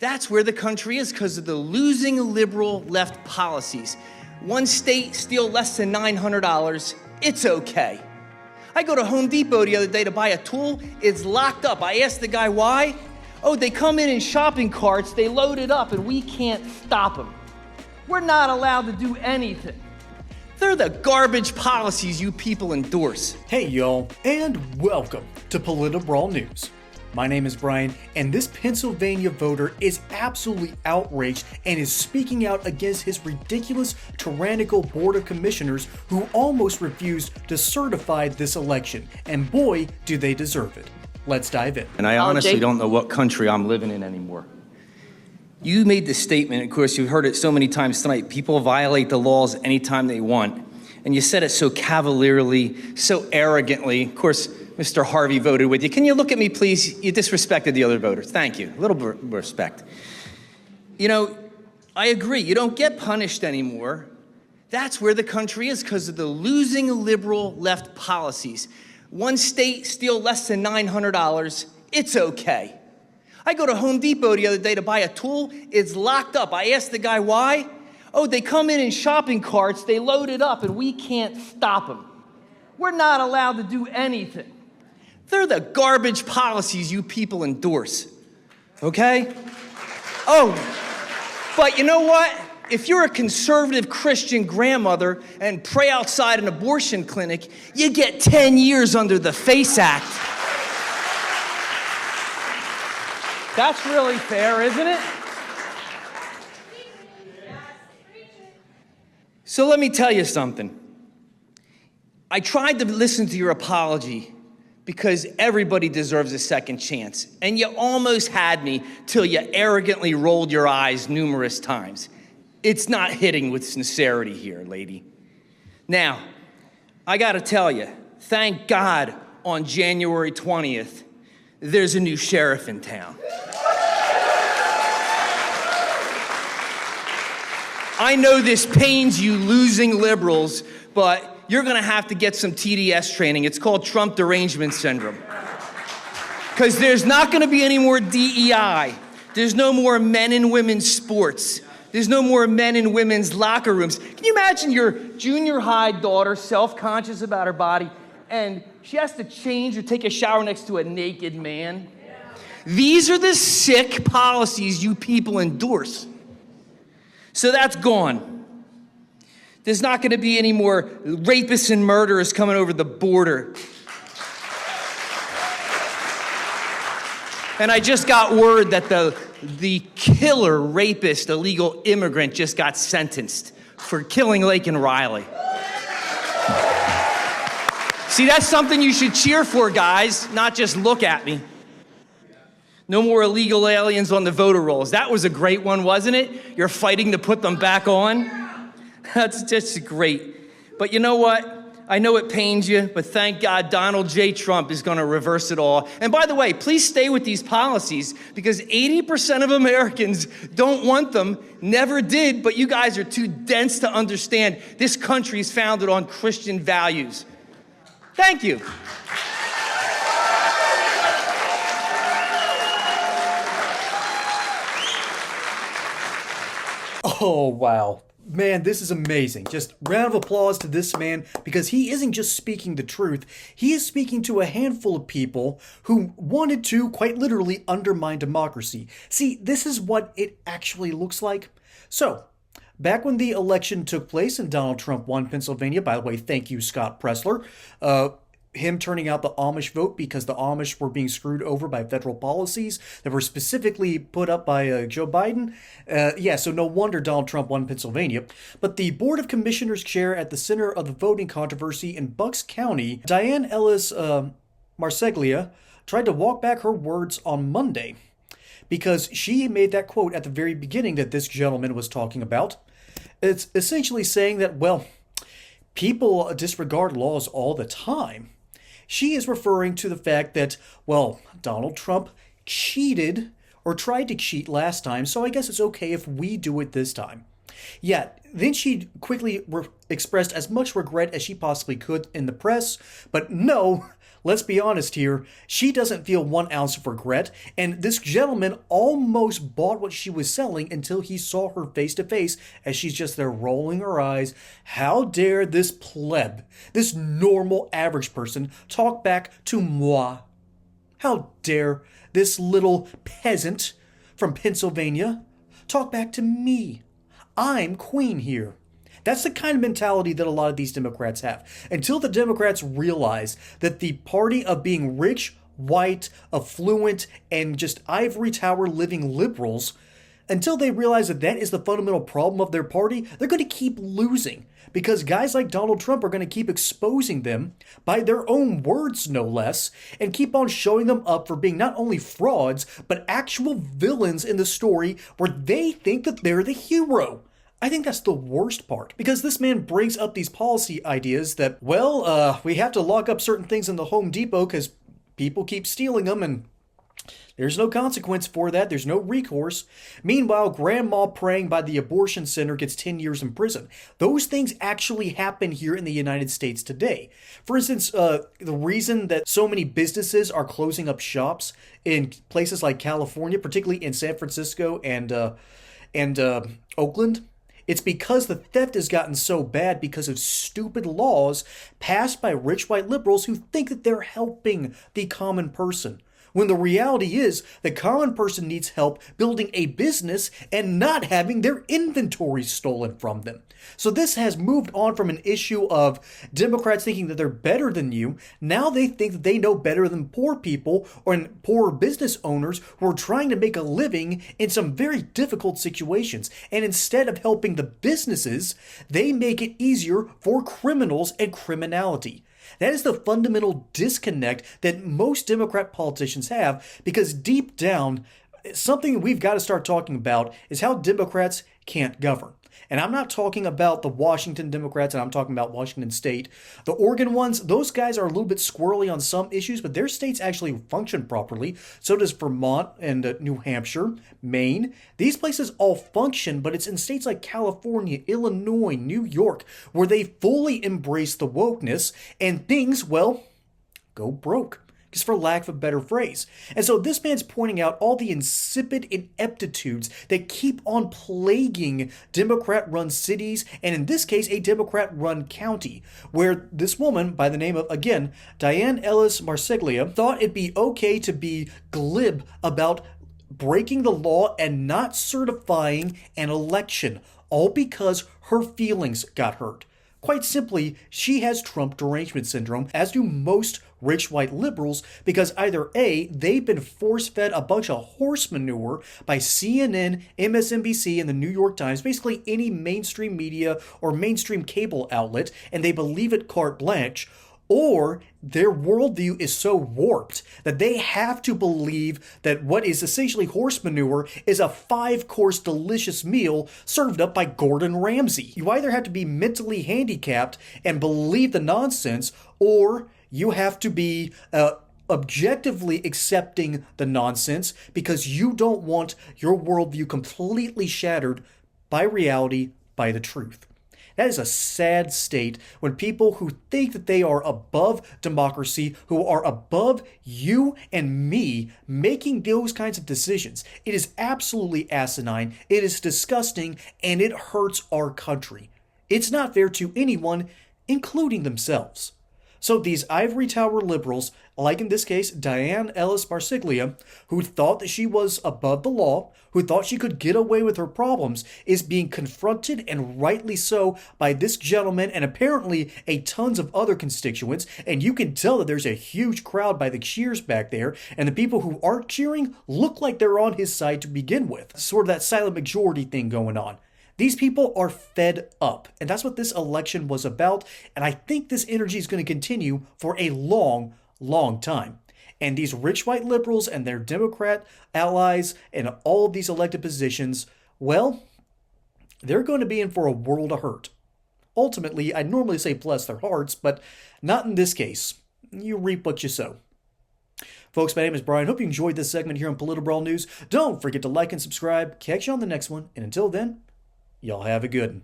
That's where the country is because of the losing liberal left policies. One state steal less than $900, it's okay. I go to Home Depot the other day to buy a tool, it's locked up. I asked the guy why. Oh, they come in shopping carts, they load it up, and we can't stop them. We're not allowed to do anything. They're the garbage policies you people endorse. Hey y'all, and welcome to Politibrawl News. My name is Brian, and this Pennsylvania voter is absolutely outraged and is speaking out against his ridiculous, tyrannical Board of Commissioners who almost refused to certify this election. And boy, do they deserve it. Let's dive in. And I honestly don't know what country I'm living in anymore. You made the statement, of course, you've heard it so many times tonight, people violate the laws anytime they want. And you said it so cavalierly, so arrogantly. Of course, Mr. Harvey voted with you. Can you look at me, please? You disrespected the other voters. Thank you. A little respect. You know, I agree. You don't get punished anymore. That's where the country is because of the losing liberal left policies. One state steal less than $900, it's okay. I go to Home Depot the other day to buy a tool, it's locked up. I asked the guy why. Oh, they come in shopping carts, they load it up, and we can't stop them. We're not allowed to do anything. They're the garbage policies you people endorse, okay? Oh, but you know what? If you're a conservative Christian grandmother and pray outside an abortion clinic, you get 10 years under the FACE Act. That's really fair, isn't it? So let me tell you something. I tried to listen to your apology because everybody deserves a second chance. And you almost had me till you arrogantly rolled your eyes numerous times. It's not hitting with sincerity here, lady. Now, I gotta tell you, thank God on January 20th, there's a new sheriff in town. I know this pains you losing liberals, but you're gonna have to get some TDS training. It's called Trump derangement syndrome. Because there's not gonna be any more DEI. There's no more men and women's sports. There's no more men and women's locker rooms. Can you imagine your junior high daughter, self-conscious about her body, and she has to change or take a shower next to a naked man? These are the sick policies you people endorse. So that's gone. There's not going to be any more rapists and murderers coming over the border. And I just got word that the killer rapist illegal immigrant just got sentenced for killing Laken Riley. See, that's something you should cheer for, guys, not just look at me. No more illegal aliens on the voter rolls. That was a great one, wasn't it? You're fighting to put them back on. That's just great. But you know what? I know it pains you, but thank God Donald J. Trump is going to reverse it all. And by the way, please stay with these policies because 80% of Americans don't want them, never did, but you guys are too dense to understand this country is founded on Christian values. Thank you. Oh, wow. Man, this is amazing. Just round of applause to this man because he isn't just speaking the truth. He is speaking to a handful of people who wanted to, quite literally, undermine democracy. See, this is what it actually looks like. So, back when the election took place and Donald Trump won Pennsylvania, by the way, thank you, Scott Pressler, him turning out the Amish vote because the Amish were being screwed over by federal policies that were specifically put up by Joe Biden. So no wonder Donald Trump won Pennsylvania. But the Board of Commissioners chair at the center of the voting controversy in Bucks County, Diane Ellis Marseglia, tried to walk back her words on Monday because she made that quote at the very beginning that this gentleman was talking about. It's essentially saying that, well, people disregard laws all the time. She is referring to the fact that, well, Donald Trump cheated or tried to cheat last time, so I guess it's okay if we do it this time. Yet, then she quickly expressed as much regret as she possibly could in the press, but no, let's be honest here, she doesn't feel 1 ounce of regret, and this gentleman almost bought what she was selling until he saw her face to face as she's just there rolling her eyes. How dare this pleb, this normal average person, talk back to moi? How dare this little peasant from Pennsylvania talk back to me? I'm queen here. That's the kind of mentality that a lot of these Democrats have. Until the Democrats realize that the party of being rich, white, affluent, and just ivory tower living liberals, until they realize that that is the fundamental problem of their party, they're going to keep losing. Because guys like Donald Trump are going to keep exposing them by their own words, no less, and keep on showing them up for being not only frauds, but actual villains in the story where they think that they're the hero. I think that's the worst part, because this man brings up these policy ideas that, well, we have to lock up certain things in the Home Depot because people keep stealing them, and there's no consequence for that. There's no recourse. Meanwhile, grandma praying by the abortion center gets 10 years in prison. Those things actually happen here in the United States today. For instance, the reason that so many businesses are closing up shops in places like California, particularly in San Francisco and Oakland, it's because the theft has gotten so bad because of stupid laws passed by rich white liberals who think that they're helping the common person. When the reality is the common person needs help building a business and not having their inventory stolen from them. So this has moved on from an issue of Democrats thinking that they're better than you. Now they think that they know better than poor people or poor business owners who are trying to make a living in some very difficult situations. And instead of helping the businesses, they make it easier for criminals and criminality. That is the fundamental disconnect that most Democrat politicians have, because deep down, something we've got to start talking about is how Democrats can't govern. And I'm not talking about the Washington Democrats, and I'm talking about Washington State. The Oregon ones, those guys are a little bit squirrely on some issues, but their states actually function properly. So does Vermont and New Hampshire, Maine. These places all function, but it's in states like California, Illinois, New York, where they fully embrace the wokeness, and things, well, go broke. Just for lack of a better phrase. And so this man's pointing out all the insipid ineptitudes that keep on plaguing Democrat-run cities, and in this case, a Democrat-run county, where this woman, by the name of, again, Diane Ellis Marseglia, thought it'd be okay to be glib about breaking the law and not certifying an election, all because her feelings got hurt. Quite simply, she has Trump derangement syndrome, as do most rich white liberals, because either A, they've been force-fed a bunch of horse manure by CNN, MSNBC, and the New York Times, basically any mainstream media or mainstream cable outlet, and they believe it carte blanche, or their worldview is so warped that they have to believe that what is essentially horse manure is a 5-course delicious meal served up by Gordon Ramsay. You either have to be mentally handicapped and believe the nonsense, or you have to be objectively accepting the nonsense because you don't want your worldview completely shattered by reality, by the truth. That is a sad state when people who think that they are above democracy, who are above you and me, making those kinds of decisions. It is absolutely asinine, it is disgusting, and it hurts our country. It's not fair to anyone, including themselves. So these ivory tower liberals, like in this case Diane Ellis Marseglia, who thought that she was above the law, who thought she could get away with her problems, is being confronted, and rightly so, by this gentleman and apparently a tons of other constituents. And you can tell that there's a huge crowd by the cheers back there, and the people who aren't cheering look like they're on his side to begin with. Sort of that silent majority thing going on. These people are fed up, and that's what this election was about, and I think this energy is going to continue for a long, long time. And these rich white liberals and their Democrat allies and all of these elected positions, well, they're going to be in for a world of hurt. Ultimately, I'd normally say bless their hearts, but not in this case. You reap what you sow. Folks, my name is Brian. Hope you enjoyed this segment here on Politburo News. Don't forget to like and subscribe. Catch you on the next one, and until then, y'all have a good one.